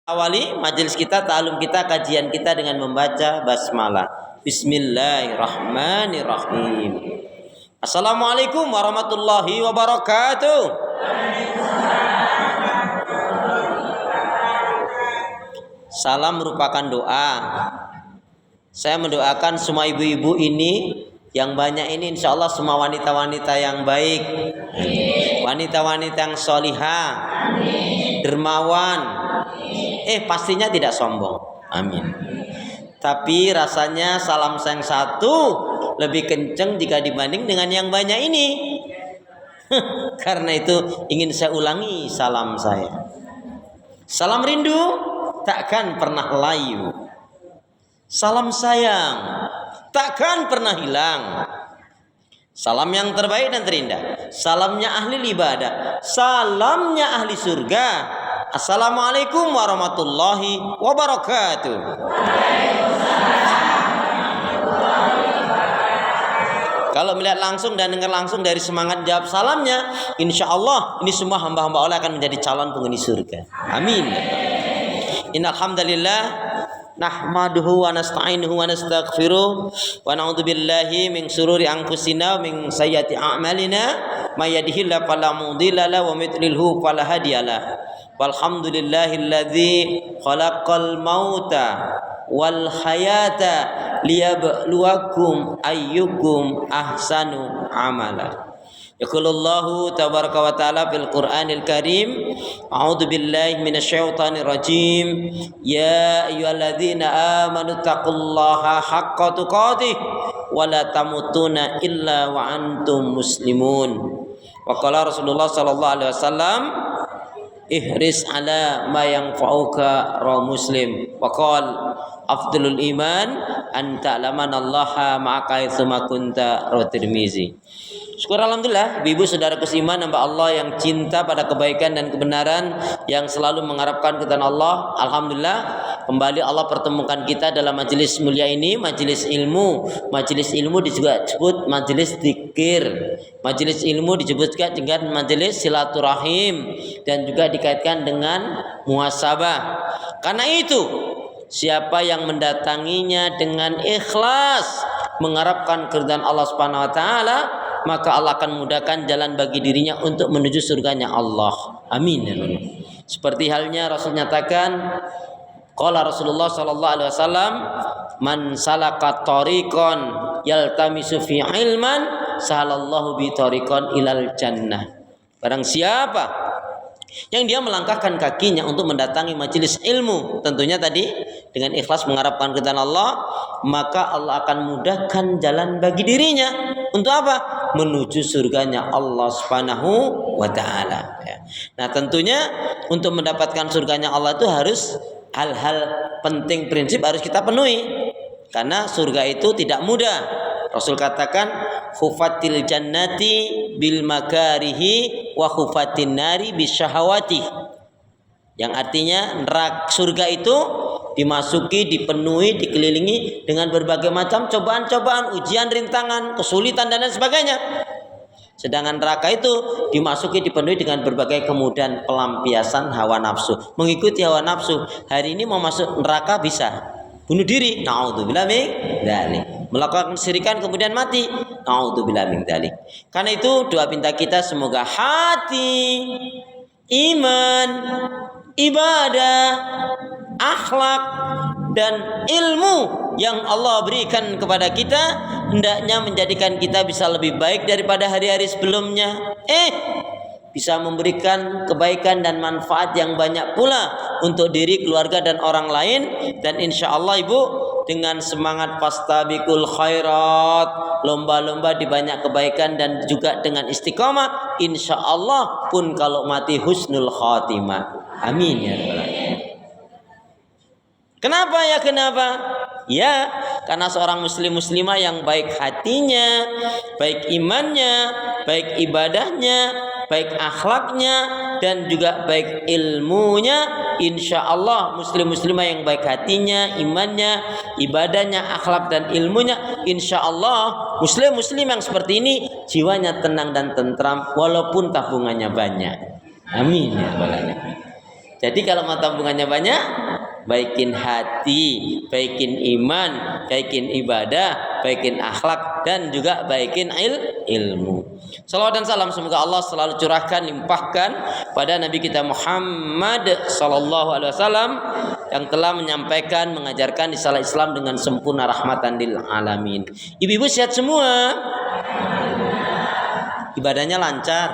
Awali majelis kita, ta'alum kita, kajian kita dengan membaca basmalah. Bismillahirrahmanirrahim. Assalamualaikum warahmatullahi wabarakatuh. Salam merupakan doa. Saya mendoakan semua ibu-ibu ini yang banyak ini, insya Allah semua wanita-wanita yang baik, wanita-wanita yang solihah, dermawan, pastinya tidak sombong. Amin. Tapi rasanya salam saya yang satu lebih kenceng jika dibanding dengan yang banyak ini. Karena itu ingin saya ulangi salam saya. Salam rindu takkan pernah layu. Salam sayang takkan pernah hilang. Salam yang terbaik dan terindah, salamnya ahli ibadah, salamnya ahli surga. Assalamualaikum warahmatullahi wabarakatuh. Kalau melihat langsung dan dengar langsung dari semangat jawab salamnya, insya Allah ini semua hamba-hamba Allah akan menjadi calon penghuni surga. Amin. Innalhamdalillah nahmaduhu wa nasta'inuhu wa nastaghfiruh wa na'udzubillahi min syururi anfusina wa min sayyiati a'malina may yahdihillahu fala mudilla lahu wa may yudlilhu fala hadiyalah. Walhamdulillahilladzi khalaqal mauta wal hayata liyabluwakum ayyukum ahsanu amala. Yaqulullahu tabaraka wa ta'ala fil Qur'anil Karim, a'udzu billahi minasyaitonir rajim, ya ayyuhalladzina amanu taqullaha haqqa tuqatih wa la tamutunna illa wa antum muslimun. Wa qala Rasulullah sallallahu alaihi wasallam, ihris ala ma yanfa'uka rawahu Muslim. Wa qala afdalul iman an ta'lamanallaha ma'aka tsumma kunta rawahu Tirmizi. Syukur alhamdulillah, ibu saudara seiman hamba Allah yang cinta pada kebaikan dan kebenaran, yang selalu mengharapkan keridhaan Allah. Alhamdulillah, kembali Allah pertemukan kita dalam majelis mulia ini, majelis ilmu. Majelis ilmu juga disebut majelis zikir. Majelis ilmu disebutkan dengan majelis silaturahim dan juga dikaitkan dengan muhasabah. Karena itu, siapa yang mendatanginya dengan ikhlas mengharapkan keridhaan Allah Subhanahu wa taala, maka Allah akan mudahkan jalan bagi dirinya untuk menuju surganya Allah. Amin. Seperti halnya Rasul nyatakan, qala Rasulullah sallallahu alaihi wasallam, man salaka tariqan yaltamisu fi ilman sahalallahu bi tariqan ilal jannah. Barang siapa yang dia melangkahkan kakinya untuk mendatangi majelis ilmu, tentunya tadi dengan ikhlas mengharapkan keridhaan Allah, maka Allah akan mudahkan jalan bagi dirinya untuk apa? Menuju surganya Allah Subhanahu wa taala. Nah, tentunya untuk mendapatkan surganya Allah itu harus hal-hal penting prinsip harus kita penuhi. Karena surga itu tidak mudah. Rasul katakan, khufatil jannati bil makarihi wa khufatin nari bisyahawati. Yang artinya neraka surga itu dimasuki, dipenuhi, dikelilingi dengan berbagai macam cobaan-cobaan, ujian, rintangan, kesulitan dan lain sebagainya. Sedangkan neraka itu dimasuki, dipenuhi dengan berbagai kemudahan, pelampiasan hawa nafsu, mengikuti hawa nafsu. Hari ini mau masuk neraka bisa bunuh diri, naudzubillah min dzalik. Melakukan syirikan kemudian mati, naudzubillah min dzalik. Karena itu doa pinta kita semoga hati, iman, ibadah, akhlak dan ilmu yang Allah berikan kepada kita hendaknya menjadikan kita bisa lebih baik daripada hari-hari sebelumnya. Bisa memberikan kebaikan dan manfaat yang banyak pula untuk diri, keluarga dan orang lain. Dan insya Allah ibu, dengan semangat fastabiqul khairat, lomba-lomba di banyak kebaikan dan juga dengan istiqomah, insya Allah pun kalau mati husnul khatimah. Amin ya rabbal alamin. Kenapa ya? Kenapa? Ya, karena seorang muslimah yang baik hatinya, baik imannya, baik ibadahnya, baik akhlaknya, dan juga baik ilmunya, insya Allah muslimah yang baik hatinya, imannya, ibadahnya, akhlak dan ilmunya, insya Allah muslim yang seperti ini jiwanya tenang dan tentram walaupun tabungannya banyak. Amin ya rabbal alamin. Jadi kalau mau tabungannya banyak, baikin hati, baikin iman, baikin ibadah, baikin akhlak, dan juga baikin ilmu. Salawat dan salam semoga Allah selalu curahkan, limpahkan pada Nabi kita Muhammad sallallahu alaihi wasallam yang telah menyampaikan, mengajarkan risalah Islam dengan sempurna, rahmatan lil alamin. Ibu-ibu sehat semua? Ibadahnya lancar?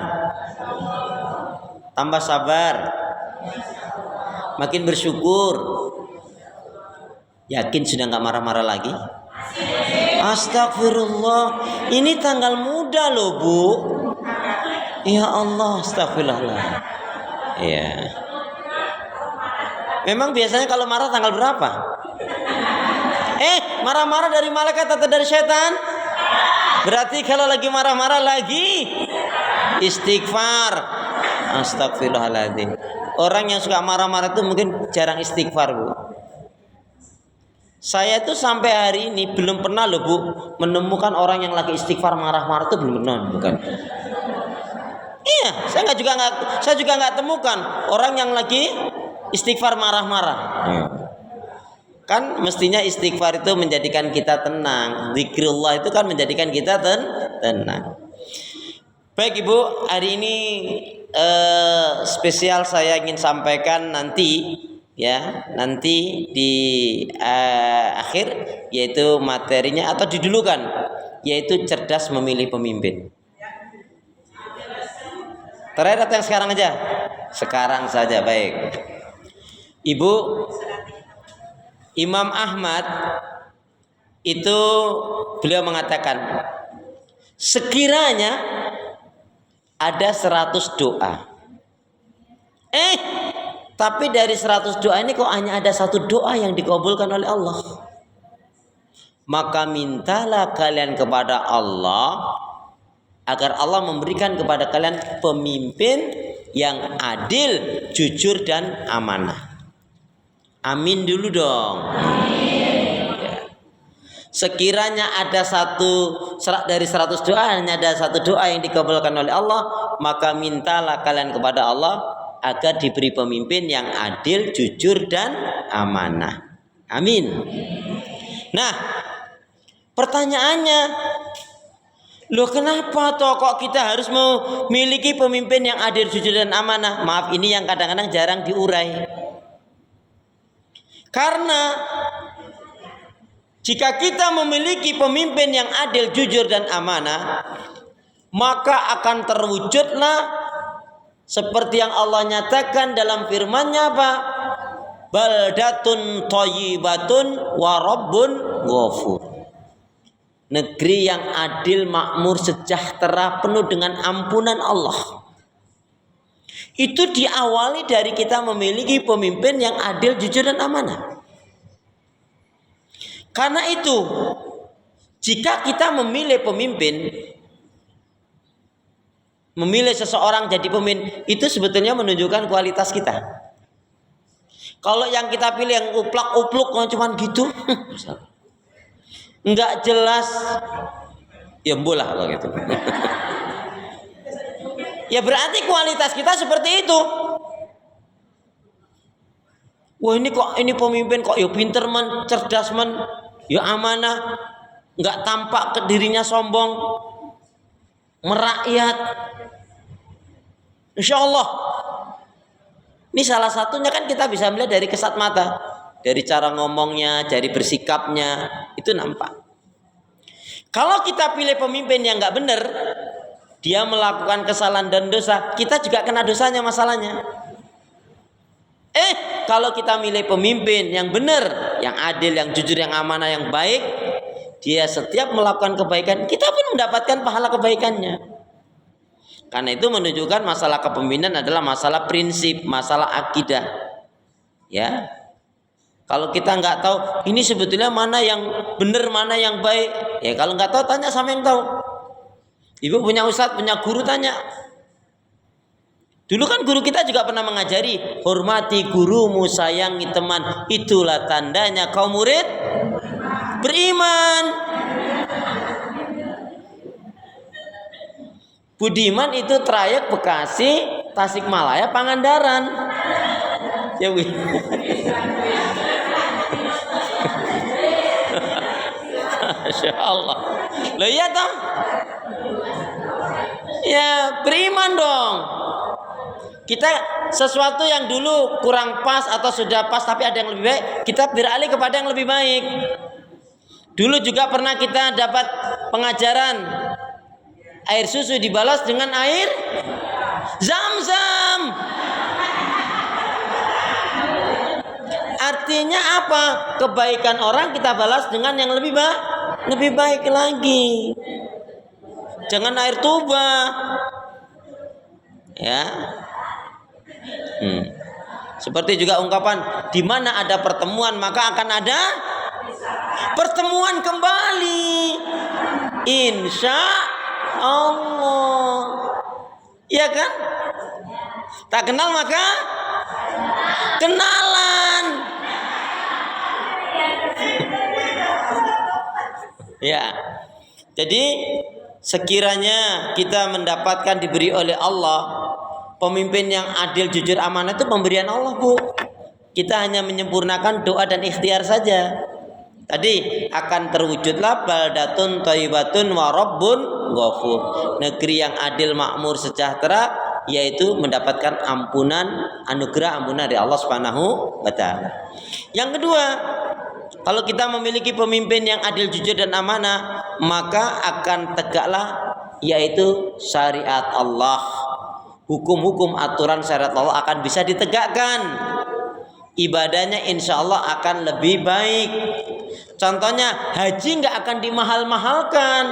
Tambah sabar? Makin bersyukur? Yakin sudah gak marah-marah lagi? Astagfirullah, ini tanggal muda loh Bu. Ya Allah, astagfirullah. Ya. Memang biasanya kalau marah tanggal berapa? Marah-marah dari malaikat atau dari setan? Berarti kalau lagi marah-marah lagi istighfar. Astagfirullahaladzim. Orang yang suka marah-marah itu mungkin jarang istighfar Bu. Saya tuh sampai hari ini belum pernah loh Bu menemukan orang yang lagi istighfar marah-marah itu belum pernah, bukan? Iya, saya juga nggak temukan orang yang lagi istighfar marah-marah. Kan mestinya istighfar itu menjadikan kita tenang. Zikrullah itu kan menjadikan kita tenang. Baik Ibu, hari ini spesial saya ingin sampaikan nanti di akhir, yaitu materinya atau didulukan, yaitu cerdas memilih pemimpin. Terakhir atau yang sekarang saja, baik. Ibu, Imam Ahmad itu beliau mengatakan, sekiranya ada 100 doa, tapi dari 100 doa ini kok hanya ada 1 doa yang dikabulkan oleh Allah, maka mintalah kalian kepada Allah agar Allah memberikan kepada kalian pemimpin yang adil, jujur, dan amanah. Amin dulu dong. Ya. Sekiranya ada dari 100 doa hanya ada 1 doa yang dikabulkan oleh Allah, maka mintalah kalian kepada Allah agar diberi pemimpin yang adil, jujur, dan amanah. Amin. Nah, pertanyaannya, loh kenapa toh kok kita harus memiliki pemimpin yang adil, jujur, dan amanah? Maaf, ini yang kadang-kadang jarang diurai. Karena jika kita memiliki pemimpin yang adil, jujur, dan amanah, maka akan terwujudlah seperti yang Allah nyatakan dalam firman-Nya apa? Baldatun thayyibatun wa rabbun ghafur. Negeri yang adil, makmur, sejahtera, penuh dengan ampunan Allah. Itu diawali dari kita memiliki pemimpin yang adil, jujur, dan amanah. Karena itu, jika kita memilih pemimpin, memilih seseorang jadi pemimpin, itu sebetulnya menunjukkan kualitas kita. Kalau yang kita pilih yang uplak-upluk, cuman gitu, nggak jelas, ya mbolah kalau gitu. Ya berarti kualitas kita seperti itu. Wah ini pemimpin kok ya pinter man, cerdas man, ya amanah, nggak tampak ke dirinya sombong, merakyat. Insya Allah. Ini salah satunya kan kita bisa melihat dari kesat mata, dari cara ngomongnya, dari bersikapnya, itu nampak. Kalau kita pilih pemimpin yang nggak benar, dia melakukan kesalahan dan dosa, kita juga kena dosanya masalahnya. Kalau kita milih pemimpin yang benar, yang adil, yang jujur, yang amanah, yang baik, dia setiap melakukan kebaikan, kita pun mendapatkan pahala kebaikannya. Karena itu menunjukkan masalah kepemimpinan adalah masalah prinsip, masalah akidah. Ya. Kalau kita nggak tahu ini sebetulnya mana yang benar, mana yang baik, ya kalau nggak tahu tanya sama yang tahu. Ibu punya ustadz, punya guru, tanya. Dulu kan guru kita juga pernah mengajari, hormati gurumu, sayangi teman, itulah tandanya kaum murid beriman. Budiman itu trayek Bekasi, Tasikmalaya, Pangandaran. Ya, Masya Allah. Loh iya toh? Ya beriman dong. Kita sesuatu yang dulu kurang pas atau sudah pas tapi ada yang lebih baik, kita beralih kepada yang lebih baik. Dulu juga pernah kita dapat pengajaran air susu dibalas dengan air Zam-zam. Artinya apa? Kebaikan orang kita balas dengan yang lebih baik lagi. Jangan air tuba. Ya. Seperti juga ungkapan di mana ada pertemuan maka akan ada pertemuan kembali. Insya Allah. Iya kan? Tak kenal maka kenalan. Ya. Jadi sekiranya kita mendapatkan diberi oleh Allah pemimpin yang adil, jujur, amanah, itu pemberian Allah, Bu. Kita hanya menyempurnakan doa dan ikhtiar saja. Tadi akan terwujudlah baldatun thayyibatun wa rabbun ghafur. Negeri yang adil, makmur, sejahtera, yaitu mendapatkan anugerah ampunan dari Allah Subhanahu wa taala. Yang kedua, kalau kita memiliki pemimpin yang adil, jujur dan amanah, maka akan tegaklah yaitu syariat Allah. Hukum-hukum aturan syariat Allah akan bisa ditegakkan. Ibadahnya insya Allah akan lebih baik. Contohnya haji nggak akan dimahal-mahalkan.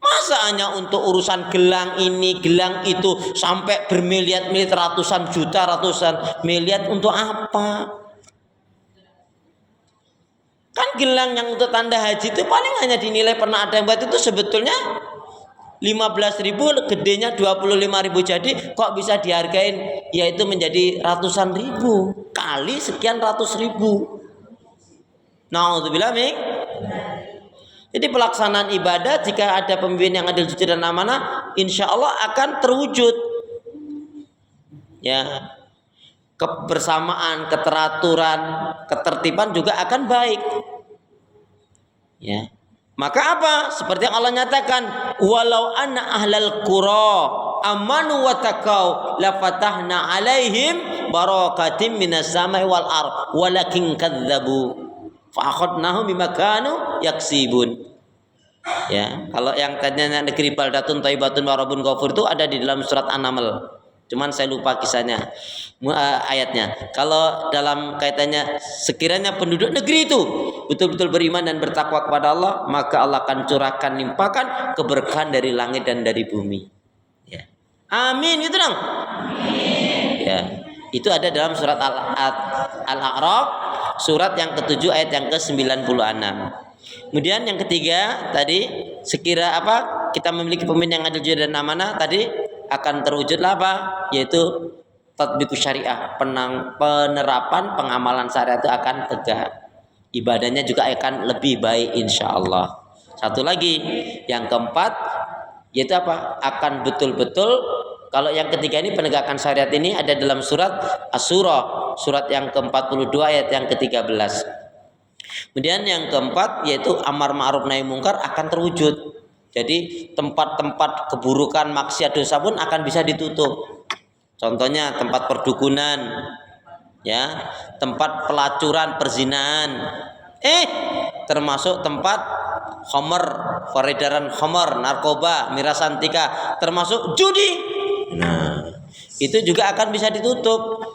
Masa hanya untuk urusan gelang ini, gelang itu sampai bermiliar-miliar, ratusan juta, ratusan miliar, untuk apa? Kan gelang yang untuk tanda haji itu paling hanya dinilai pernah ada yang buat itu sebetulnya 15.000, gedenya 25.000, jadi kok bisa dihargain yaitu menjadi ratusan ribu kali sekian ratus ribu. Na'udzubillah min. Jadi pelaksanaan ibadah jika ada pemimpin yang adil, jujur dan amanah, insya Allah akan terwujud. Ya, kebersamaan, keteraturan, ketertiban juga akan baik. Ya. Maka apa? Seperti yang Allah nyatakan, walau anna ahlal qura amanu wa taqau la fatahna alaihim barakatim minas samai wal ard walakin kadzdzabu fa akhadnahum bima kanu yaksibun. Ya, kalau yang tadinya negeri baldatun thayyibatun wa rabbun ghafur itu ada di dalam surat An-Naml. Cuman saya lupa kisahnya, ayatnya. Kalau dalam kaitannya sekiranya penduduk negeri itu betul-betul beriman dan bertakwa kepada Allah, maka Allah akan curahkan limpahkan keberkahan dari langit dan dari bumi. Ya. Amin, gitu dong. Amin. Ya. Itu ada dalam surat Al-A'raf, surat yang ke-7 ayat yang ke-96. Kemudian yang ketiga tadi, sekira apa? Kita memiliki pemimpin yang adil, jujur dan amanah, tadi akan terwujudlah apa? Yaitu tatbiqus syariah, penerapan pengamalan syariat itu akan tegak. Ibadahnya juga akan lebih baik insya Allah. Satu lagi, yang keempat, yaitu apa? Akan betul-betul, kalau yang ketiga ini penegakan syariat ini ada dalam surat Asy-Syura, surat yang ke-42 ayat yang ke-13. Kemudian yang keempat yaitu amar ma'ruf nahi mungkar akan terwujud. Jadi tempat-tempat keburukan, maksiat, dosa pun akan bisa ditutup. Contohnya tempat perdukunan, ya, tempat pelacuran, perzinahan, termasuk tempat khamr, peredaran khamr, narkoba, miras antika, termasuk judi. Nah, itu juga akan bisa ditutup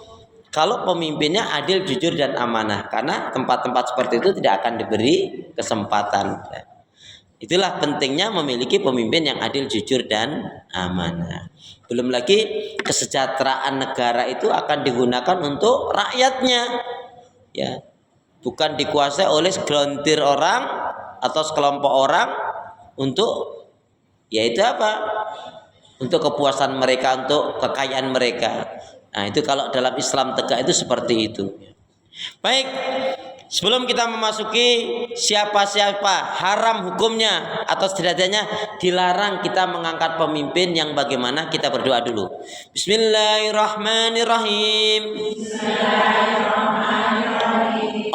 kalau pemimpinnya adil, jujur dan amanah. Karena tempat-tempat seperti itu tidak akan diberi kesempatan. Itulah pentingnya memiliki pemimpin yang adil, jujur dan amanah. Belum lagi kesejahteraan negara itu akan digunakan untuk rakyatnya, ya, bukan dikuasai oleh segelintir orang atau sekelompok orang untuk, yaitu apa? Untuk kepuasan mereka, untuk kekayaan mereka. Nah, itu kalau dalam Islam tegak itu seperti itu. Baik. Sebelum kita memasuki siapa-siapa, haram hukumnya atau setidaknya dilarang kita mengangkat pemimpin yang bagaimana, kita berdoa dulu. Bismillahirrahmanirrahim.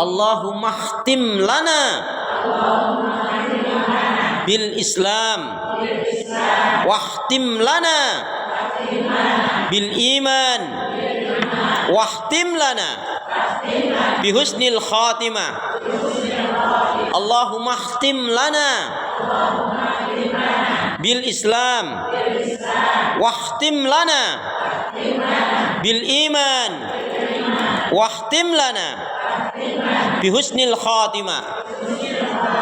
Allahumma khtim lana bil Islam wahtim lana bil iman wahtim lana bi husnil khatimah. Allahumma khtim lana bil Islam wahtim lana bil iman wahtim lana bi husnil khatimah.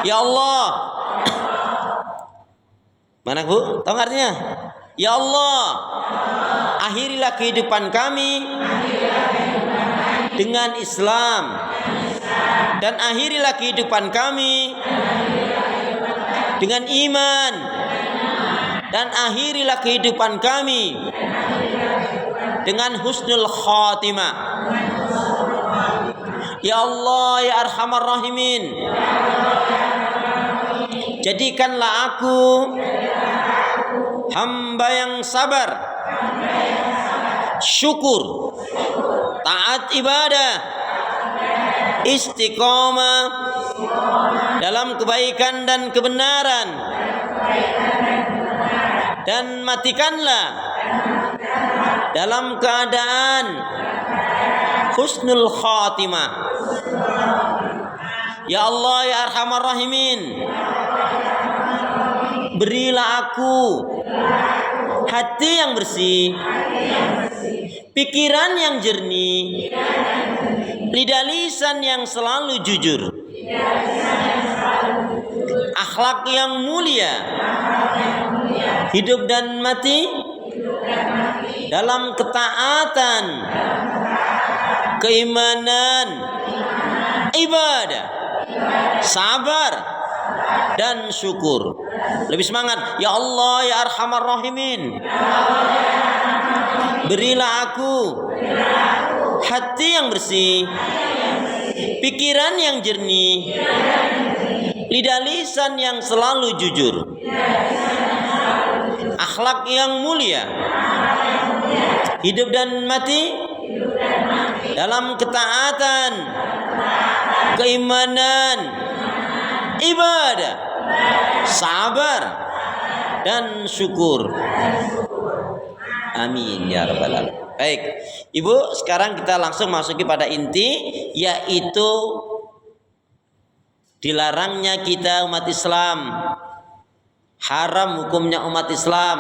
Ya Allah, mana Bu? Tahu artinya? Ya Allah, akhirilah kehidupan kami dengan Islam dan akhirilah kehidupan kami dengan iman dan akhirilah kehidupan kami dengan husnul khatimah. Ya Allah, ya Arhamar Rahimin, jadikanlah aku hamba yang sabar, syukur, taat ibadah, istiqomah dalam kebaikan dan kebenaran, dan matikanlah dalam keadaan husnul khatimah. Ya Allah, ya Arhamar Rahimin, berilah aku hati yang bersih, pikiran yang jernih, lidah lisan yang selalu jujur, akhlak yang mulia, hidup dan mati dalam ketaatan, keimanan, ibadah, sabar, dan syukur. Lebih semangat. Ya Allah, ya Arhamar Rahimin, berilah aku hati yang bersih, pikiran yang jernih, lidah lisan yang selalu jujur, akhlak yang mulia, hidup dan mati dalam ketaatan, keimanan, ibadah, sabar, dan syukur. Amin ya rabbal alamin. Baik, Ibu, sekarang kita langsung masuki pada inti, yaitu dilarangnya kita umat Islam, haram hukumnya umat Islam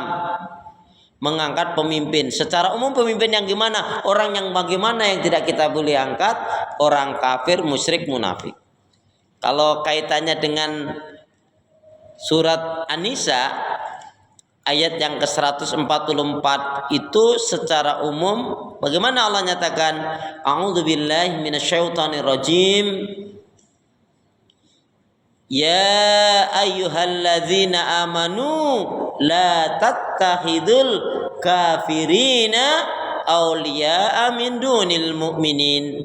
mengangkat pemimpin. Secara umum pemimpin yang gimana? Orang yang bagaimana yang tidak kita boleh angkat? Orang kafir, musyrik, munafik. Kalau kaitannya dengan surat An-Nisa ayat yang ke-144 itu secara umum bagaimana Allah nyatakan? A'udzubillahi minasyaitonir rajim. Ya ayyuhalladzina amanu la tattakhidul kafirina awliya'a min dunil mu'minin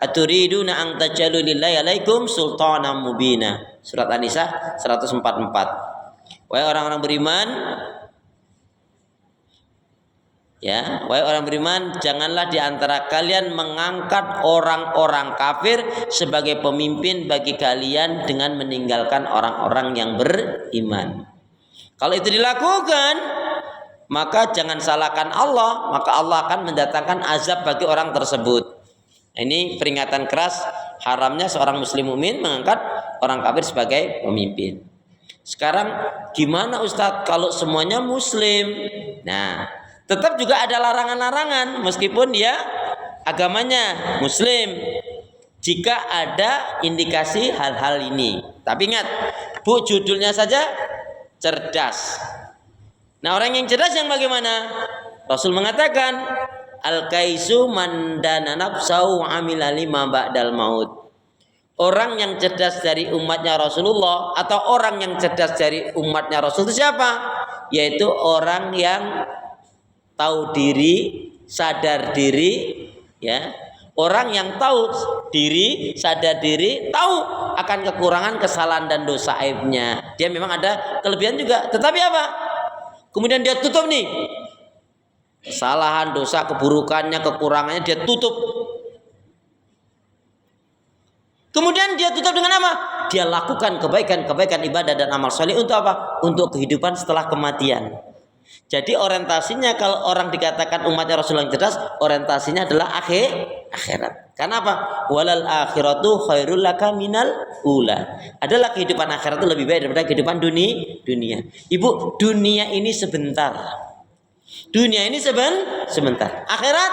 aturiduna an tajalu lillahi alaikum sultanan mubina. Surat An-Nisa 144. Wahai orang-orang beriman, ya, wahai orang beriman, janganlah di antara kalian mengangkat orang-orang kafir sebagai pemimpin bagi kalian dengan meninggalkan orang-orang yang beriman. Kalau itu dilakukan, maka jangan salahkan Allah, maka Allah akan mendatangkan azab bagi orang tersebut. Ini peringatan keras haramnya seorang muslim mukmin mengangkat orang kafir sebagai pemimpin. Sekarang gimana Ustadz kalau semuanya muslim? Nah, tetap juga ada larangan-larangan meskipun dia agamanya muslim, jika ada indikasi hal-hal ini. Tapi ingat, Bu, judulnya saja cerdas. Nah, orang yang cerdas yang bagaimana? Rasul mengatakan, al-kaisu man dana nafsahu amila lima ba'dal maut. Orang yang cerdas dari umatnya Rasulullah atau orang yang cerdas dari umatnya Rasul itu siapa? Yaitu orang yang tahu diri, sadar diri, ya. Orang yang tahu diri, sadar diri, tahu akan kekurangan, kesalahan dan dosa aibnya. Dia memang ada kelebihan juga, tetapi apa? Kemudian dia tutup nih. Kesalahan, dosa, keburukannya, kekurangannya dia tutup. Kemudian dia tutup dengan apa? dia lakukan kebaikan ibadah dan amal soleh untuk apa? Untuk kehidupan setelah kematian. Jadi orientasinya kalau orang dikatakan umatnya Rasulullah yang cerdas, orientasinya adalah akhirat. Karena apa? Walal akhiratu khairul laka minal ula. Adalah kehidupan akhirat itu lebih baik daripada kehidupan dunia. Ibu, dunia ini sebentar. Dunia ini sebentar. Akhirat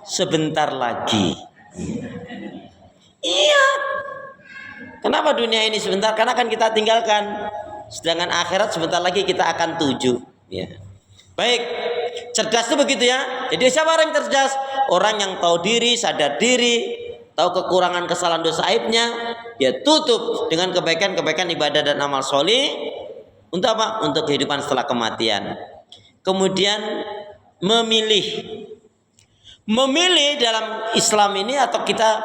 sebentar lagi. Iya. Kenapa dunia ini sebentar? Karena akan kita tinggalkan. Sedangkan akhirat sebentar lagi kita akan tuju. Ya. Baik, cerdas itu begitu ya. Jadi siapa orang yang cerdas? Orang yang tahu diri, sadar diri, tahu kekurangan, kesalahan, dosa, aibnya, dia tutup dengan kebaikan ibadah dan amal soleh. Untuk apa? Untuk kehidupan setelah kematian. Kemudian memilih dalam Islam ini, atau kita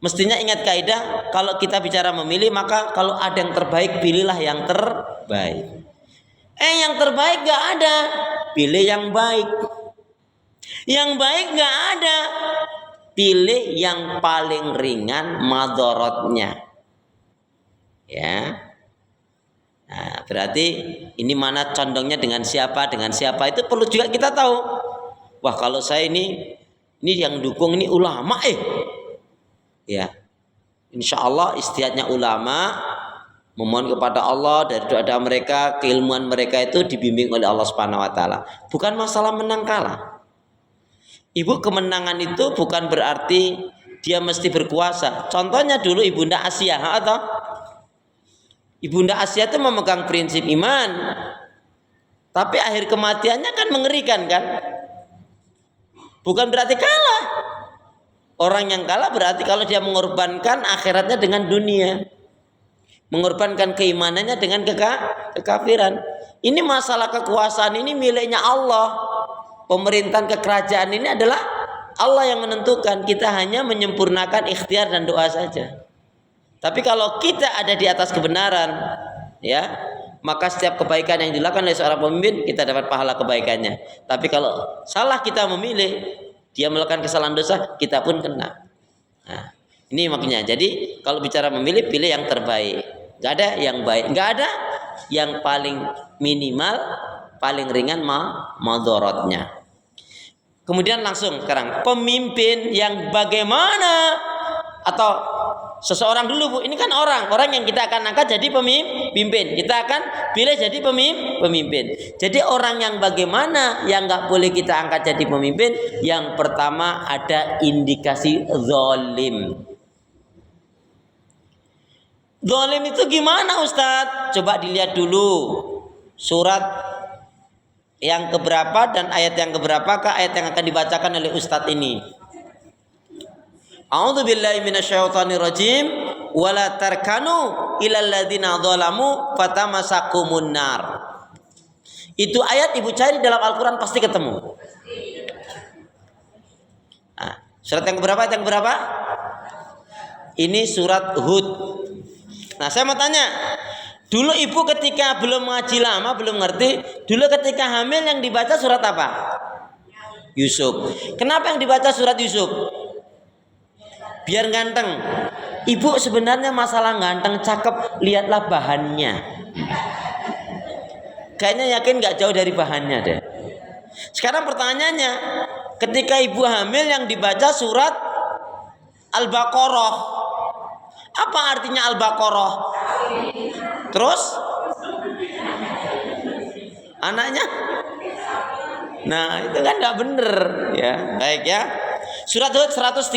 mestinya ingat kaidah, kalau kita bicara memilih, maka kalau ada yang terbaik, pilihlah yang terbaik. Yang terbaik gak ada, pilih yang baik. Yang baik gak ada, pilih yang paling ringan madorotnya. Ya. Nah, berarti ini mana condongnya dengan siapa itu perlu juga kita tahu. Wah, kalau saya ini yang dukung ini ulama ya, insya Allah istihadnya ulama, memohon kepada Allah dari doa mereka, keilmuan mereka itu dibimbing oleh Allah Subhanahu Wa Taala. Bukan masalah menang kalah. Ibu, kemenangan itu bukan berarti dia mesti berkuasa. Contohnya dulu Ibunda Asia, atau Ibunda Asia itu memegang prinsip iman, tapi akhir kematiannya kan mengerikan kan? Bukan berarti kalah. Orang yang kalah berarti kalau dia mengorbankan akhiratnya dengan dunia, mengorbankan keimanannya dengan kekafiran. Ini masalah kekuasaan, ini miliknya Allah. Pemerintahan kekerajaan ini adalah Allah yang menentukan. Kita hanya menyempurnakan ikhtiar dan doa saja. Tapi kalau kita ada di atas kebenaran, ya, maka setiap kebaikan yang dilakukan oleh seorang pemimpin, kita dapat pahala kebaikannya. Tapi kalau salah kita memilih, dia melakukan kesalahan dosa, kita pun kena. Nah, ini makanya. Jadi kalau bicara memilih, pilih yang terbaik. Gak ada yang baik, gak ada yang paling minimal, paling ringan madorotnya. Kemudian langsung sekarang, pemimpin yang bagaimana? Atau seseorang dulu, Bu, ini kan orang yang kita akan angkat jadi pemimpin, kita akan pilih jadi pemimpin. Jadi orang yang bagaimana yang nggak boleh kita angkat jadi pemimpin? Yang pertama, ada indikasi zalim. Zalim itu gimana, Ustadz? Coba dilihat dulu surat yang keberapa dan ayat yang keberapakah ayat yang akan dibacakan oleh Ustadz ini. A'udzubillahi minasyaitonirrajim. Wala tarkanu ilal ladzina dzalamu fatamasakumun nar. Itu ayat ibu cari dalam Al-Qur'an pasti ketemu. Nah, surat yang keberapa? Ayat yang keberapa? Ini surat Hud. Nah, saya mau tanya, dulu ibu ketika belum ngaji lama, belum ngerti, dulu ketika hamil yang dibaca surat apa? Yusuf. Kenapa yang dibaca surat Yusuf? Biar ganteng. Ibu, sebenarnya masalah ganteng, cakep, lihatlah bahannya. Kayaknya yakin gak jauh dari bahannya deh. Sekarang pertanyaannya, ketika ibu hamil yang dibaca surat Al-Baqarah, apa artinya Al-Baqarah? Terus anaknya? Nah, itu kan gak bener ya. Baik ya. Surat Hud 113.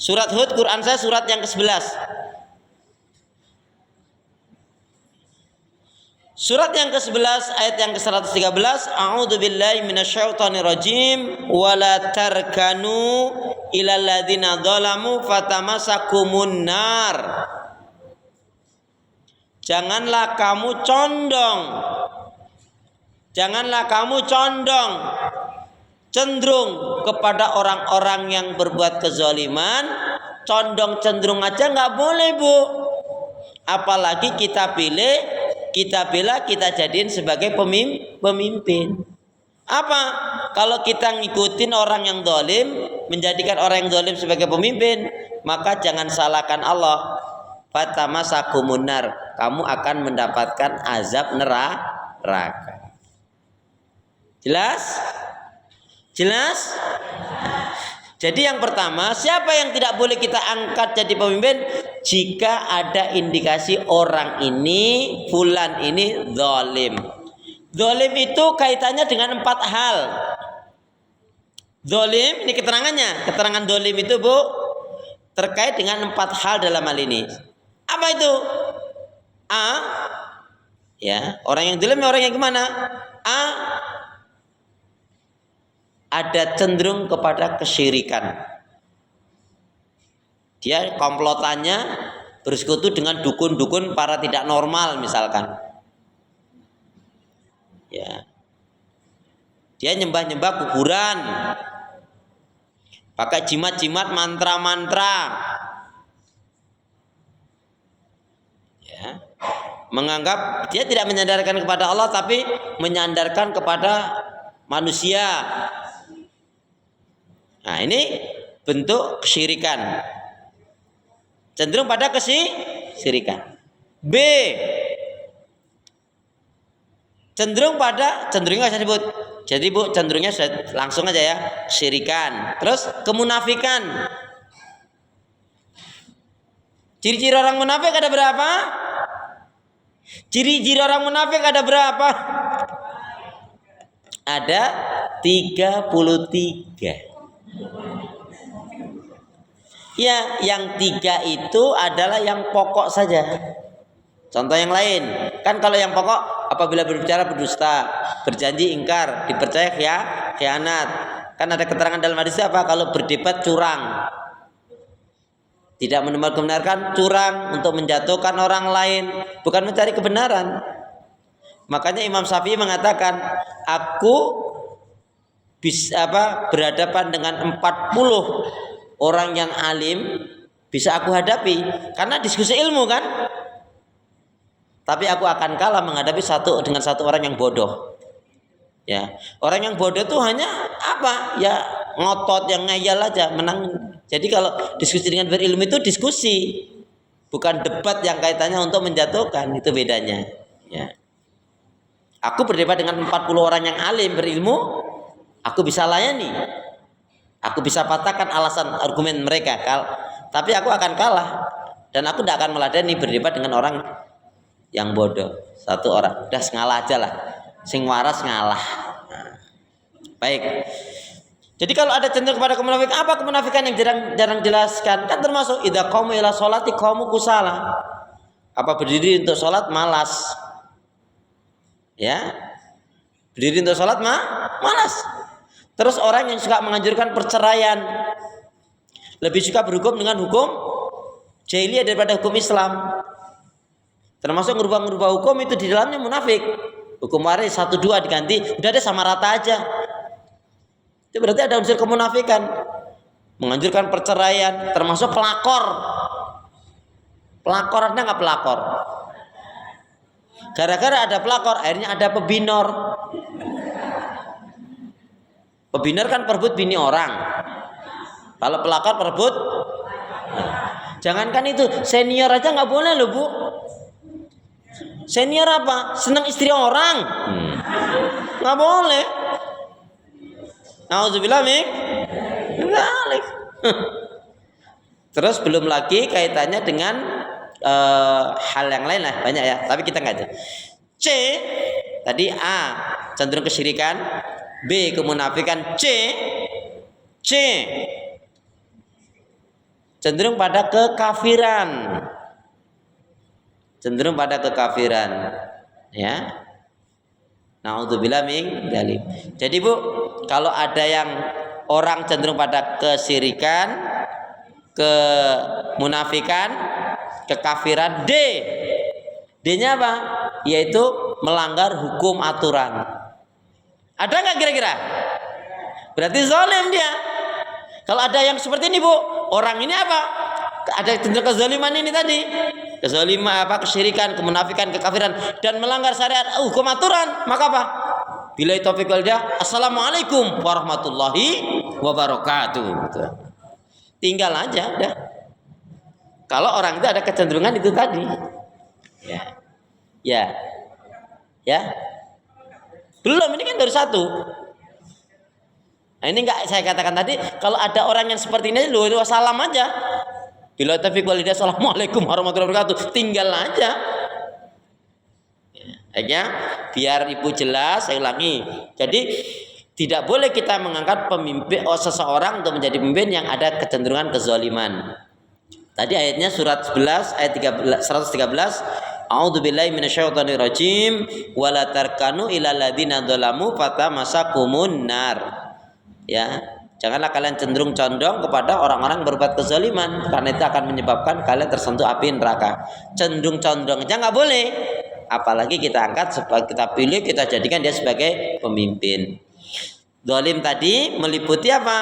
Surat Hud, Quran saya surat yang ke-11. Surat yang ke-11 ayat yang ke-113, A'udzubillahi minasyaitonirrajim wala tarkanu ilal ladzina dzalamu fatamasakumun nar. Janganlah kamu condong cenderung kepada orang-orang yang berbuat kezaliman. Cenderung aja nggak boleh, Bu. Apalagi kita bela, kita jadiin sebagai pemimpin. Apa? Kalau kita ngikutin orang yang zalim, menjadikan orang yang zalim sebagai pemimpin, maka jangan salahkan Allah. Fatamasakumun nar, kamu akan mendapatkan azab neraka. Jelas? Jelas? Jadi yang pertama, siapa yang tidak boleh kita angkat jadi pemimpin? Jika ada indikasi orang ini, fulan ini zalim. Zalim itu kaitannya dengan 4 hal. Zalim, ini keterangannya. Keterangan zalim itu, Bu, terkait dengan 4 hal dalam hal ini. Apa itu? A, ya, orang yang zalim orang yang gimana? A, ada cenderung kepada kesyirikan. Dia komplotannya bersekutu dengan dukun-dukun para tidak normal misalkan. Ya. Dia nyembah-nyembah kuburan. Pakai jimat-jimat, mantra-mantra. Ya. Menganggap dia tidak menyandarkan kepada Allah tapi menyandarkan kepada manusia. Nah, ini bentuk kesyirikan. Cenderung pada kesyirikan. B, cenderungnya saya sebut. Jadi Bu, cenderungnya langsung aja ya, kesyirikan. Terus kemunafikan. Ciri-ciri orang munafik ada berapa? Ciri-ciri orang munafik ada berapa? Ada 33. Ya, yang 3 itu adalah yang pokok saja. Contoh yang lain, kan kalau yang pokok apabila berbicara berdusta, berjanji ingkar, dipercaya khianat. Kan ada keterangan dalam hadis apa? Kalau berdebat curang, tidak membenarkan, curang untuk menjatuhkan orang lain, bukan mencari kebenaran. Makanya Imam Syafi'i mengatakan, aku bisa berhadapan dengan 40 orang yang alim bisa aku hadapi karena diskusi ilmu kan. Tapi aku akan kalah menghadapi dengan satu orang yang bodoh. Ya, orang yang bodoh itu hanya apa? Ya ngotot, yang ngeyel aja, menang. Jadi kalau diskusi dengan berilmu itu diskusi, bukan debat yang kaitannya untuk menjatuhkan, itu bedanya. Ya. Aku berdebat dengan 40 orang yang alim berilmu, aku bisa layani. Aku bisa patahkan alasan argumen mereka, tapi aku akan kalah dan aku tidak akan meladeni berdebat dengan orang yang bodoh. Satu orang, udah ngalah aja lah. Sing waras ngalah. Nah, baik. Jadi kalau ada cenderung kepada kemunafikan, apa kemunafikan yang jarang jelaskan? Kan termasuk idza qamu ila sholati qamu kusala. Apa berdiri untuk sholat malas? Ya, berdiri untuk sholat malas. Terus orang yang suka menganjurkan perceraian, lebih suka berhukum dengan hukum jahiliyah daripada hukum Islam. Termasuk ngerubah-ngerubah hukum itu di dalamnya munafik. Hukum waris 1-2 diganti, udah deh sama rata aja. Itu berarti ada unsur kemunafikan. Menganjurkan perceraian, termasuk pelakor. Pelakor ada nggak pelakor? Gara-gara ada pelakor, akhirnya ada pebinor. Pebinor kan perebut bini orang. Kalau pelakor perebut, jangankan itu, senior aja nggak boleh loh Bu. Senior apa? Senang istri orang, nggak boleh. Nauzubillah min dzalik. Terus belum lagi kaitannya dengan hal yang lain lah, banyak ya. Tapi kita nggak ada. C tadi A cenderung kesyirikan, B kemunafikan, C cenderung pada kekafiran. Cenderung pada kekafiran, ya. Nauzubillah min dzalik. Jadi Bu, kalau ada yang orang cenderung pada kesyirikan, kemunafikan, kekafiran, D-nya apa? Yaitu melanggar hukum aturan. Ada nggak kira-kira? Berarti zalim dia. Kalau ada yang seperti ini Bu, orang ini apa? Ada cenderung kezaliman ini tadi. Kezaliman apa? Kesyirikan, kemunafikan, kekafiran dan melanggar syariat hukum aturan, maka apa? Billahi taufiq wal hidayah. Assalamualaikum warahmatullahi wabarakatuh. Gitu. Tinggal aja udah. Kalau orang itu ada kecenderungan itu tadi. Ya. Ya. Ya. Belum, ini kan baru satu. Nah, ini enggak saya katakan tadi, kalau ada orang yang seperti ini lu salam aja. Bila taufiq wal hidayah, assalamualaikum warahmatullahi wabarakatuh. Tinggal aja. Ya, biar ibu jelas, saya ulangi. Jadi tidak boleh kita mengangkat pemimpin seseorang untuk menjadi pemimpin yang ada kecenderungan kezaliman. Tadi ayatnya surat 11 ayat 113. A'udzubillahi minasyaitonir rajim wala tarkanu ilal ladzina dzalamu fatamasakumun nar. Ya, janganlah kalian cenderung condong kepada orang-orang berbuat kezaliman karena itu akan menyebabkan kalian tersentuh api neraka. Cenderung condong aja nggak boleh. Apalagi kita angkat sebagai kita pilih, kita jadikan dia sebagai pemimpin. Zalim tadi meliputi apa?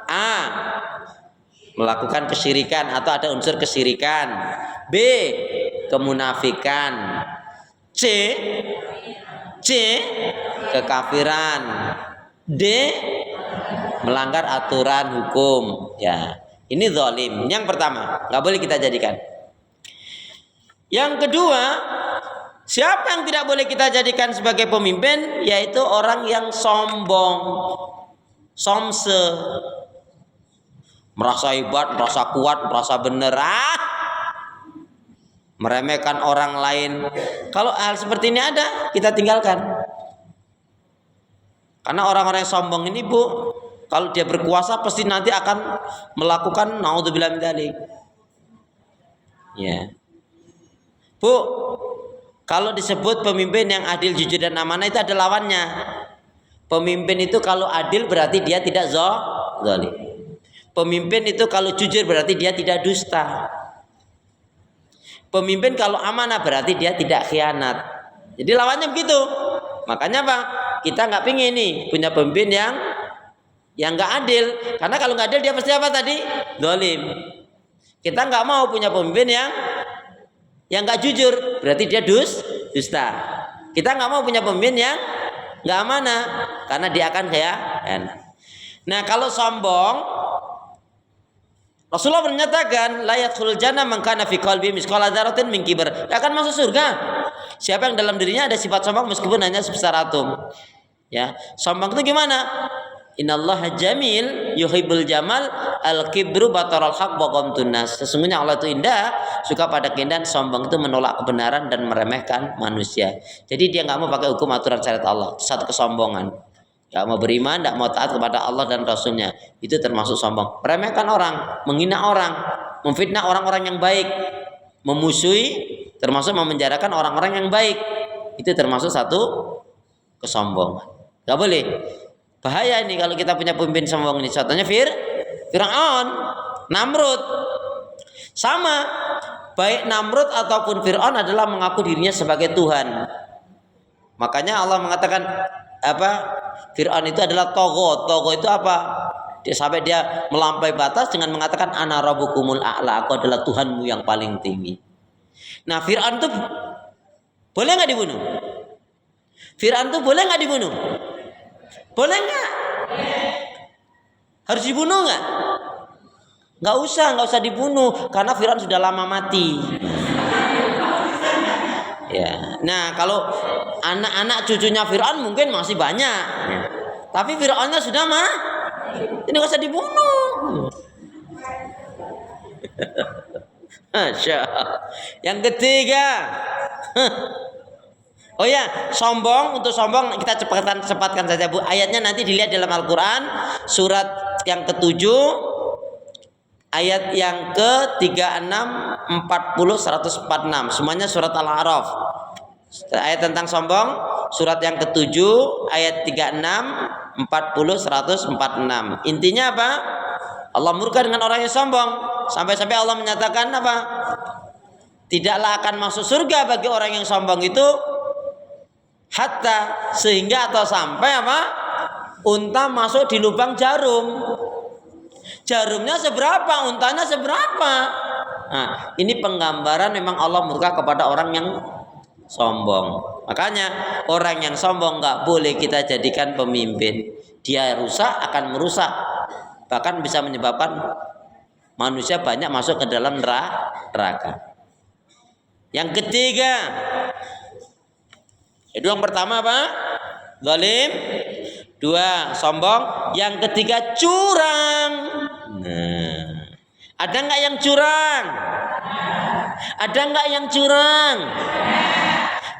A. Melakukan kesyirikan atau ada unsur kesyirikan. B. Kemunafikan. C. Kekafiran. D. Melanggar aturan hukum. Ya, ini zalim. Yang pertama, nggak boleh kita jadikan. Yang kedua, siapa yang tidak boleh kita jadikan sebagai pemimpin? Yaitu orang yang sombong, somse, merasa hebat, merasa kuat, merasa bener, meremehkan orang lain. Kalau hal seperti ini ada, kita tinggalkan. Karena orang-orang yang sombong ini, Bu, kalau dia berkuasa pasti nanti akan melakukan naudzubillah min dzalik. Ya. Bu, kalau disebut pemimpin yang adil, jujur dan amanah itu ada lawannya. Pemimpin itu kalau adil berarti dia tidak zalim. Pemimpin itu kalau jujur berarti dia tidak dusta. Pemimpin kalau amanah berarti dia tidak khianat. Jadi lawannya begitu. Makanya apa? Kita nggak pingin nih punya pemimpin yang nggak adil. Karena kalau nggak adil dia pasti apa tadi? Zalim. Kita nggak mau punya pemimpin yang nggak jujur, berarti dia dusta. Kita nggak mau punya pemimpin yang nggak amanah, karena dia akan khianat. Nah, kalau sombong, Rasulullah menyatakan la yadkhulul jannah man kana fi qalbi misqala dzarratin min kibr. Dia akan masuk surga siapa yang dalam dirinya ada sifat sombong meskipun hanya sebesar atom. Ya, sombong itu gimana? Innallaha jamil yuhibbul jamal al-kibru bataral haq wa qamtun nas. Sesungguhnya Allah itu indah, suka pada keindahan. Sombong itu menolak kebenaran dan meremehkan manusia. Jadi dia nggak mau pakai hukum aturan syariat Allah. Satu kesombongan. Nggak mau beriman, nggak mau taat kepada Allah dan Rasulnya. Itu termasuk sombong. Meremehkan orang, menghina orang, memfitnah orang-orang yang baik, memusuhi, termasuk memenjarakan orang-orang yang baik. Itu termasuk satu kesombongan. Nggak boleh. Bahaya ini kalau kita punya pemimpin sombong ini. Contohnya Fir'aun, Namrud. Sama, baik Namrud ataupun Fir'aun adalah mengaku dirinya sebagai Tuhan. Makanya Allah mengatakan apa? Fir'aun itu adalah togo. Togo itu apa? Sampai dia melampaui batas dengan mengatakan ana rabbukumul a'la, aku adalah Tuhanmu yang paling tinggi. Nah, Fir'aun itu boleh nggak dibunuh? Fir'aun itu boleh nggak dibunuh? Boleh nggak? Harus dibunuh nggak? Nggak usah dibunuh karena Fir'aun sudah lama mati. Ya, nah kalau anak-anak cucunya Fir'aun mungkin masih banyak, tapi Fir'aunnya sudah ini nggak usah dibunuh. Masya Allah. Yang ketiga. Oh ya, sombong. Untuk sombong kita cepatkan saja, Bu. Ayatnya nanti dilihat dalam Al-Quran, surat yang ke-7, ayat yang ke-36, 40, 146. Semuanya surat Al-A'raf. Ayat tentang sombong, surat yang ke-7, ayat 36, 40, 146. Intinya apa? Allah murka dengan orang yang sombong. Sampai-sampai Allah menyatakan apa? Tidaklah akan masuk surga bagi orang yang sombong itu hatta, sehingga atau sampai apa? Unta masuk di lubang jarum. Jarumnya seberapa, untanya seberapa. Nah, ini penggambaran memang Allah murka kepada orang yang sombong. Makanya orang yang sombong nggak boleh kita jadikan pemimpin. Dia rusak akan merusak, bahkan bisa menyebabkan manusia banyak masuk ke dalam neraka. Yang ketiga, itu yang pertama apa? Zalim. Dua, sombong. Yang ketiga, curang. Nah, ada nggak yang curang? Ada nggak yang curang?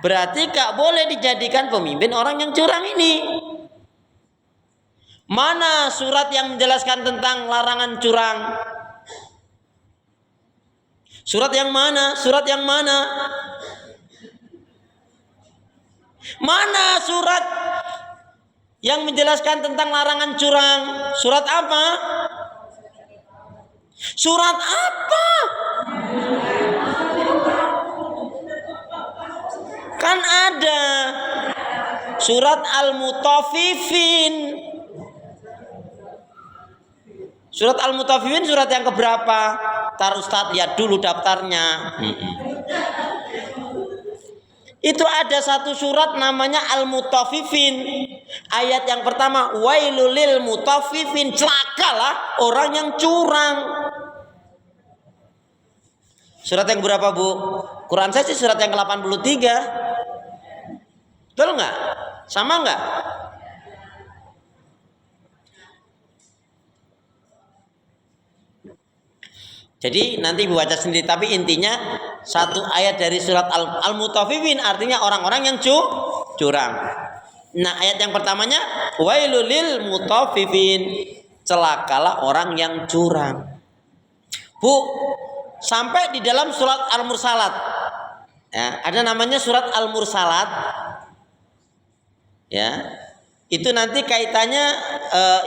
Berarti nggak boleh dijadikan pemimpin orang yang curang ini. Mana surat yang menjelaskan tentang larangan curang? Surat yang mana? Surat yang mana? Mana surat yang menjelaskan tentang larangan curang? Surat apa? Surat apa? Kan ada surat Al-Mutaffifin. Surat Al-Mutaffifin surat yang keberapa? Tar Ustaz lihat dulu daftarnya. Itu ada satu surat namanya Al-Mutaffifin. Ayat yang pertama, wailul lil mutaffifin, celakalah orang yang curang. Surat yang berapa, Bu? Quran saya sih surat yang ke-83. Betul nggak? Sama nggak? Jadi nanti Ibu baca sendiri. Tapi intinya satu ayat dari surat Al-Mutaffifin artinya orang-orang yang curang. Nah ayat yang pertamanya wailul lil mutaffifin, celakalah orang yang curang. Bu, sampai di dalam surat Al-Mursalat, ya, ada namanya surat Al-Mursalat, ya, itu nanti kaitannya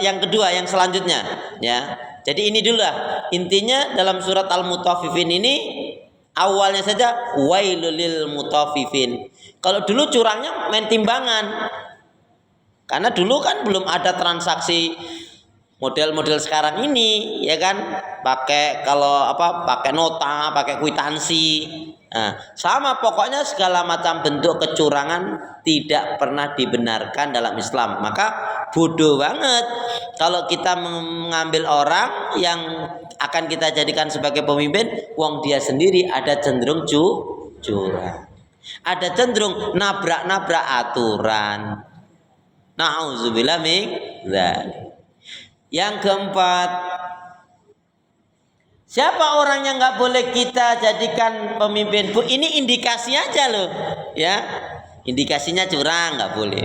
yang kedua, yang selanjutnya, ya. Jadi ini dulu lah intinya dalam surat Al-Mutaffifin ini awalnya saja wailul lil mutaffifin. Kalau dulu curangnya main timbangan, karena dulu kan belum ada transaksi model-model sekarang ini, ya kan, pakai pakai nota, pakai kwitansi. Nah, sama pokoknya segala macam bentuk kecurangan tidak pernah dibenarkan dalam Islam. Maka bodoh banget kalau kita mengambil orang yang akan kita jadikan sebagai pemimpin, wong dia sendiri ada cenderung curang, ada cenderung nabrak-nabrak aturan. Nauzubillah min dzalik. Yang keempat, siapa orang yang nggak boleh kita jadikan pemimpin? Bu, ini indikasi aja loh, ya. Indikasinya curang, nggak boleh.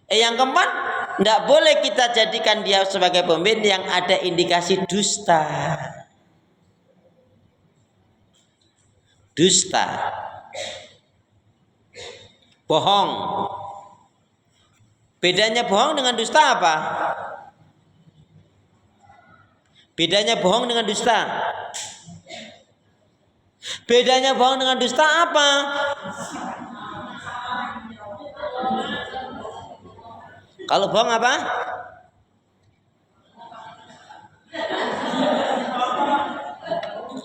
Yang keempat, nggak boleh kita jadikan dia sebagai pemimpin yang ada indikasi dusta. Dusta, bohong. Bedanya bohong dengan dusta apa? Bedanya bohong dengan dusta. Bedanya bohong dengan dusta apa? Kalau bohong apa?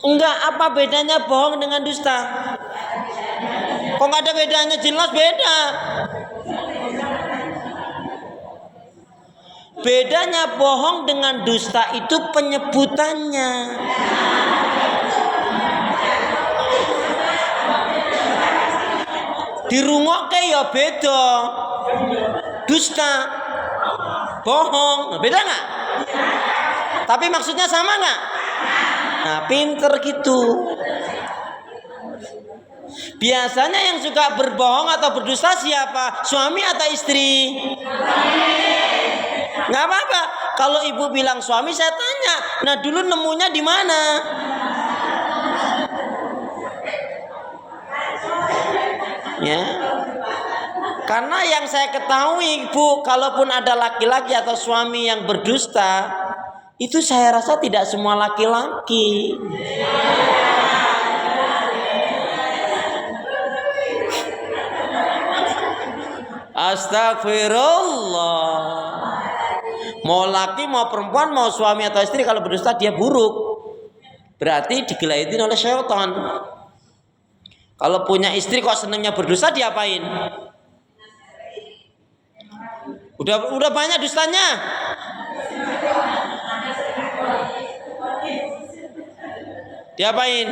Enggak, apa bedanya bohong dengan dusta? Kok nggak ada bedanya? Jelas beda. Bedanya bohong dengan dusta itu penyebutannya. Dirungokke ya beda. Dusta, bohong, beda nggak? Tapi maksudnya sama nggak? Nah, pinter gitu. Biasanya yang suka berbohong atau berdusta siapa? Suami atau istri? Nggak apa-apa. Kalau ibu bilang suami, saya tanya, nah dulu nemunya di mana? Ya. Karena yang saya ketahui, Bu, kalaupun ada laki-laki atau suami yang berdusta, itu saya rasa tidak semua laki-laki. Astagfirullah. Mau laki, mau perempuan, mau suami atau istri, kalau berdusta dia buruk. Berarti digelaitin oleh syaitan. Kalau punya istri kok senangnya berdusta, diapain? Udah banyak dustanya. Diapain?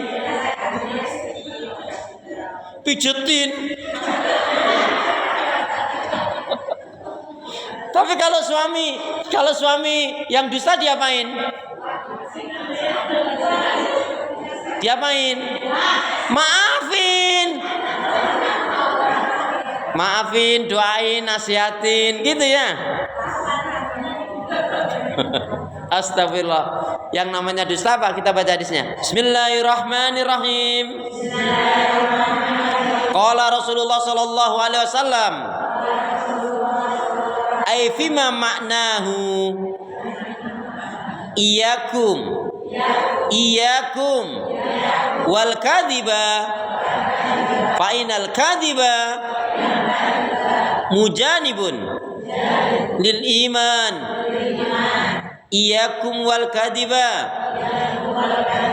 Pijetin. Tapi kalau suami yang dusta diapain? Diapain? Maafin, doain, nasihatin, gitu ya. Astagfirullah. Yang namanya dusta apa? Kita baca hadisnya. Bismillahirrahmanirrahim. Qala Rasulullah sallallahu alaihi wasallam, ay fima ma'nahu iyyakum wal kadhiba fa inal kadhiba mujanibun lil iman. Iyyakum wal kadhiba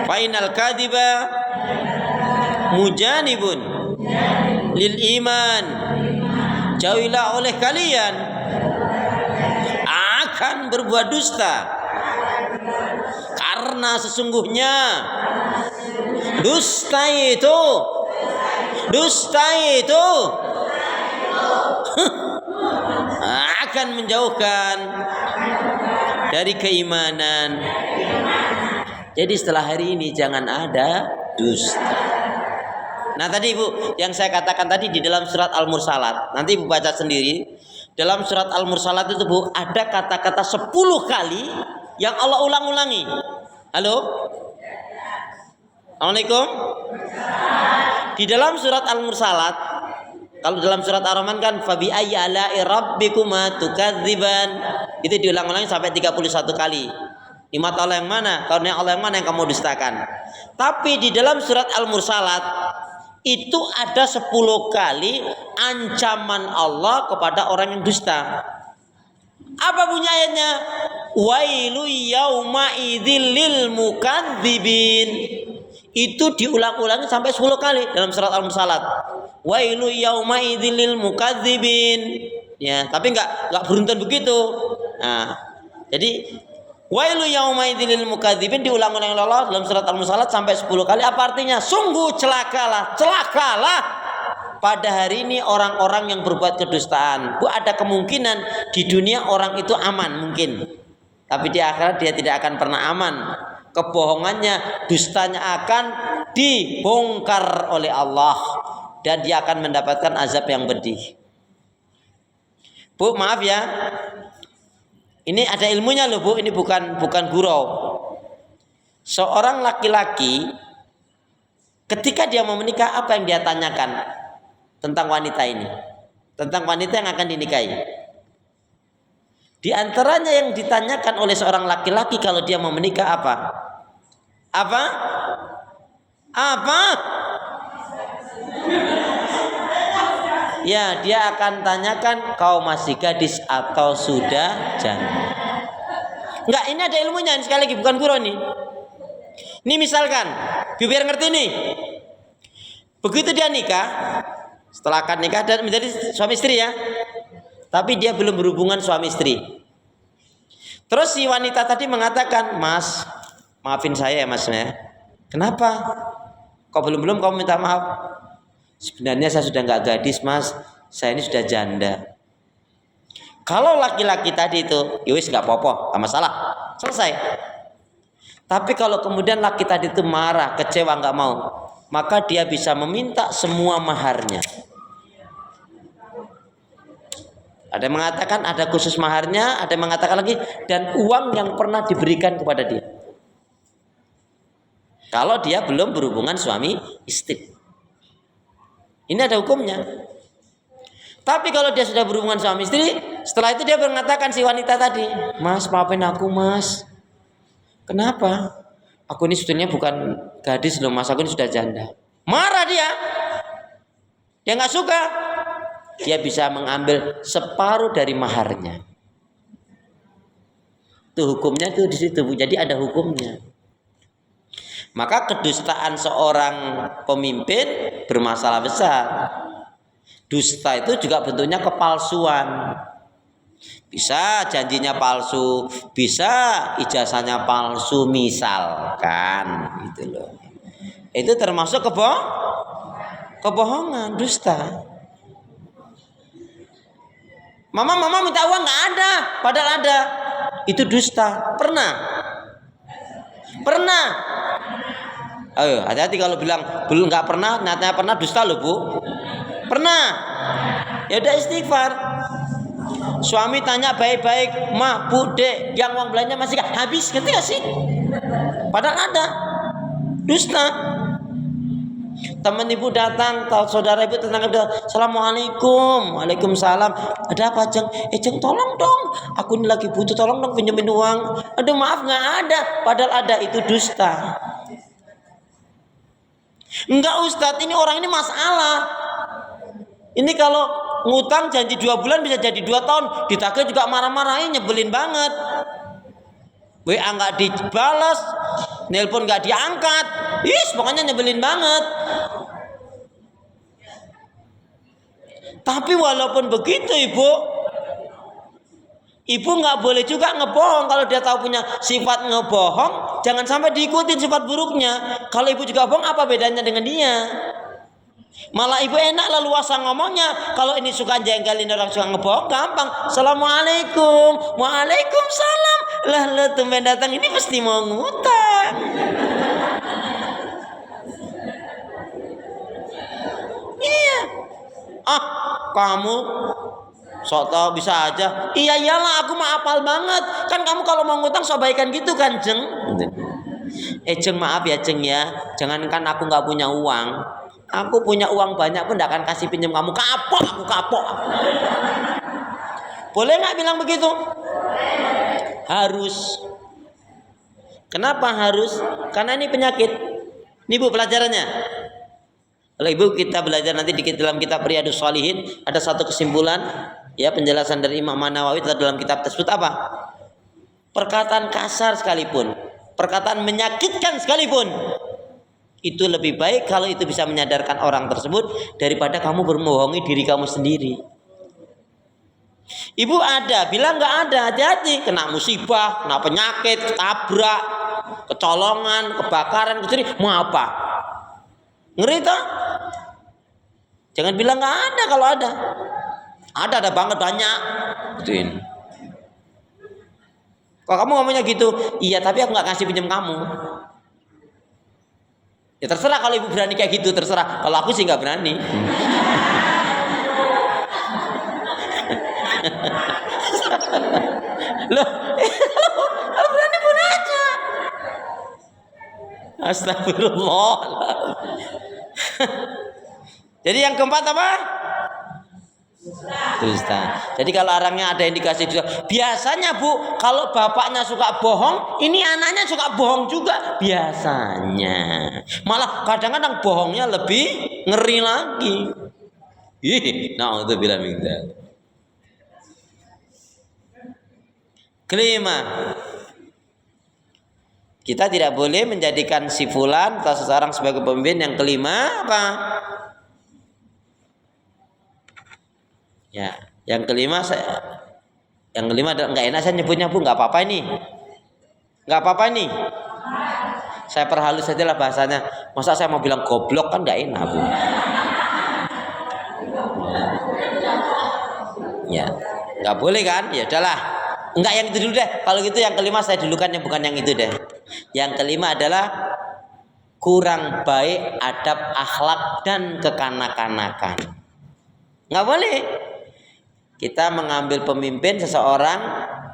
fa inal kadhiba mujanibun lil iman. Jauhilah oleh kalian akan berbuat dusta, karena sesungguhnya dusta itu akan menjauhkan dari keimanan. Jadi setelah hari ini jangan ada dusta. Nah tadi Ibu, yang saya katakan tadi di dalam surat Al-Mursalat, nanti Ibu baca sendiri. Dalam surat Al-Mursalat itu Bu, ada kata-kata 10 kali yang Allah ulang-ulangi. Halo? Assalamualaikum? Di dalam surat Al-Mursalat, kalau dalam surat Ar-Rahman kan fabi ayyi ala'i rabbikuma tukadziban, itu diulang-ulangi sampai 31 kali. Nikmat Allah yang mana? Karunia Allah yang mana yang kamu dustakan? Tapi di dalam surat Al-Mursalat itu ada 10 kali ancaman Allah kepada orang yang dusta. Apa bunyi ayatnya? Wailu yauma idzil lil mukadzibin. Itu diulang-ulangi sampai 10 kali dalam surat Al-Mursalat. Wailu yauma idzil lil mukadzibin. Ya, tapi enggak beruntun begitu. Nah, jadi wailu yauma idzil lil mukadzibin diulang-ulangi Allah dalam surat Al-Mursalat sampai 10 kali. Apa artinya? Sungguh celakalah pada hari ini orang-orang yang berbuat kedustaan. Bu, ada kemungkinan di dunia orang itu aman mungkin, tapi di akhirat dia tidak akan pernah aman. Kebohongannya, dustanya akan dibongkar oleh Allah dan dia akan mendapatkan azab yang pedih. Bu, maaf ya. Ini ada ilmunya loh Bu, ini bukan gurau. Seorang laki-laki ketika dia mau menikah, apa yang dia tanyakan tentang wanita ini? Tentang wanita yang akan dinikahi. Di antaranya yang ditanyakan oleh seorang laki-laki kalau dia mau menikah apa? Apa? Ya, dia akan tanyakan kau masih gadis atau sudah janda. Enggak, ini ada ilmunya sekali lagi, bukan gurau nih. Ini misalkan, biar ngerti nih. Begitu dia nikah, setelah akan nikah dan menjadi suami istri ya. Tapi dia belum berhubungan suami istri. Terus si wanita tadi mengatakan, "Mas, maafin saya ya Mas ya." "Kenapa? Kok belum kamu minta maaf?" "Sebenarnya saya sudah nggak gadis Mas, saya ini sudah janda." Kalau laki-laki tadi itu, yowis nggak apa-apa, nggak masalah, selesai. Tapi kalau kemudian laki tadi itu marah, kecewa, nggak mau, maka dia bisa meminta semua maharnya. Ada yang mengatakan ada khusus maharnya, ada yang mengatakan lagi dan uang yang pernah diberikan kepada dia. Kalau dia belum berhubungan suami istri. Ini ada hukumnya. Tapi kalau dia sudah berhubungan suami istri, setelah itu dia mengatakan si wanita tadi, "Mas, maafin aku Mas." "Kenapa?" "Aku ini sebetulnya bukan gadis loh Mas, aku ini sudah janda." Marah dia. Dia nggak suka. Dia bisa mengambil separuh dari maharnya. Itu hukumnya itu di situ. Jadi ada hukumnya. Maka kedustaan seorang pemimpin bermasalah besar. Dusta itu juga bentuknya kepalsuan. Bisa janjinya palsu, bisa ijazahnya palsu misalkan gitu loh. Itu termasuk kebohongan, dusta. Mama minta uang nggak ada, padahal ada. Itu dusta. Pernah? Ayo, hati-hati kalau bilang belum nggak pernah, nyatanya pernah, dusta loh Bu. Pernah? Ya udah istighfar. Suami tanya baik-baik, Ma, Bu, Dek, yang uang belanja masih habis, ngerti gak sih? Padahal ada. Dusta. Teman ibu datang, saudara ibu tetangga bilang, Assalamualaikum. Waalaikumsalam. Ada apa, Jeng? Jeng, tolong dong, aku ini lagi butuh, tolong dong pinjemin uang. Aduh maaf nggak ada, padahal ada. Itu dusta. Enggak Ustadz, ini orang ini masalah. Ini kalau ngutang janji 2 bulan bisa jadi 2 tahun, ditagih juga marah-marahin, nyebelin banget. WA nggak dibalas, nelpon nggak diangkat, pokoknya nyebelin banget. Tapi walaupun begitu ibu nggak boleh juga ngebohong. Kalau dia tahu punya sifat ngebohong, jangan sampai diikutin sifat buruknya. Kalau ibu juga bohong, apa bedanya dengan dia? Malah ibu enak leluasa ngomongnya. Kalau ini suka jengkelin orang, suka ngebohong, gampang. Assalamualaikum. Waalaikumsalam. Lah tumben datang, ini pasti mau ngutang. Iya. Kamu sok tahu bisa aja. Iyalah, aku mah apal banget. Kan kamu kalau mau ngutang sok baikan gitu kan, Jeng. Jeng, maaf ya Jeng ya. Jangankan aku nggak punya uang, aku punya uang banyak pun tidak akan kasih pinjam kamu. Aku kapok. Boleh nggak bilang begitu? Harus. Kenapa harus? Karena ini penyakit. Ini Bu pelajarannya. Kalau Ibu kita belajar nanti dikit dalam kitab Riyadhus Shalihin, ada satu kesimpulan ya, penjelasan dari Imam Nawawi dalam kitab tersebut apa? Perkataan kasar sekalipun, perkataan menyakitkan sekalipun, itu lebih baik kalau itu bisa menyadarkan orang tersebut daripada kamu berbohongi diri kamu sendiri. Ibu ada, bilang nggak ada, hati-hati, kena musibah, kena penyakit, ketabrak, kecolongan, kebakaran, mau apa? Ngeri toh? Jangan bilang nggak ada kalau ada. Ada banget banyak. Gituin. Kalau kamu ngomongnya gitu, iya tapi aku nggak kasih pinjam kamu. Ya terserah, kalau ibu berani kayak gitu terserah. Kalau aku sih nggak berani. Loh, kalau berani pun aja. Astagfirullah. Jadi yang keempat apa? Dusta. Jadi kalau orangnya ada indikasi dusta, biasanya Bu, kalau bapaknya suka bohong, ini anaknya suka bohong juga biasanya. Malah kadang-kadang bohongnya lebih ngeri lagi. Na'udzubillah min dzalik. Kelima, kita tidak boleh menjadikan si fulan atau seseorang sebagai pemimpin. Yang kelima apa? Ya, yang kelima nggak enak saya nyebutnya Bu, nggak apa-apa ini. Saya perhalus saja lah bahasanya. Masa saya mau bilang goblok kan nggak enak Bu. Ya, nggak boleh kan? Ya udahlah. Enggak, yang itu dulu deh. Kalau gitu yang kelima saya dulukan, yang bukan yang itu deh. Yang kelima adalah kurang baik adab akhlak dan kekanak-kanakan. Nggak boleh. Kita mengambil pemimpin seseorang,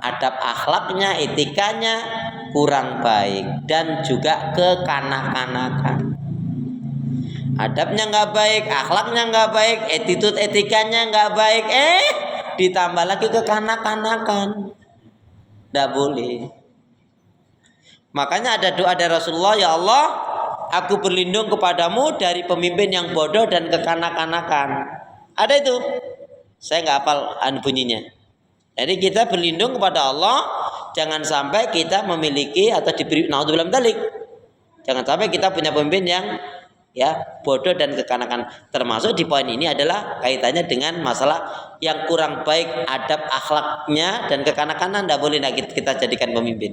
adab akhlaknya, etikanya kurang baik dan juga kekanak-kanakan. Adabnya nggak baik, akhlaknya nggak baik, attitude etikanya nggak baik, ditambah lagi kekanak-kanakan. Nggak boleh. Makanya ada doa dari Rasulullah, ya Allah, aku berlindung kepadamu dari pemimpin yang bodoh dan kekanak-kanakan. Ada itu. Saya nggak hafal bunyinya. Jadi kita berlindung kepada Allah, jangan sampai kita memiliki atau diberi naudzubillah min dzalik. Jangan sampai kita punya pemimpin yang ya, bodoh dan kekanakan. Termasuk di poin ini adalah kaitannya dengan masalah yang kurang baik adab akhlaknya dan kekanakan tidak boleh kita jadikan pemimpin.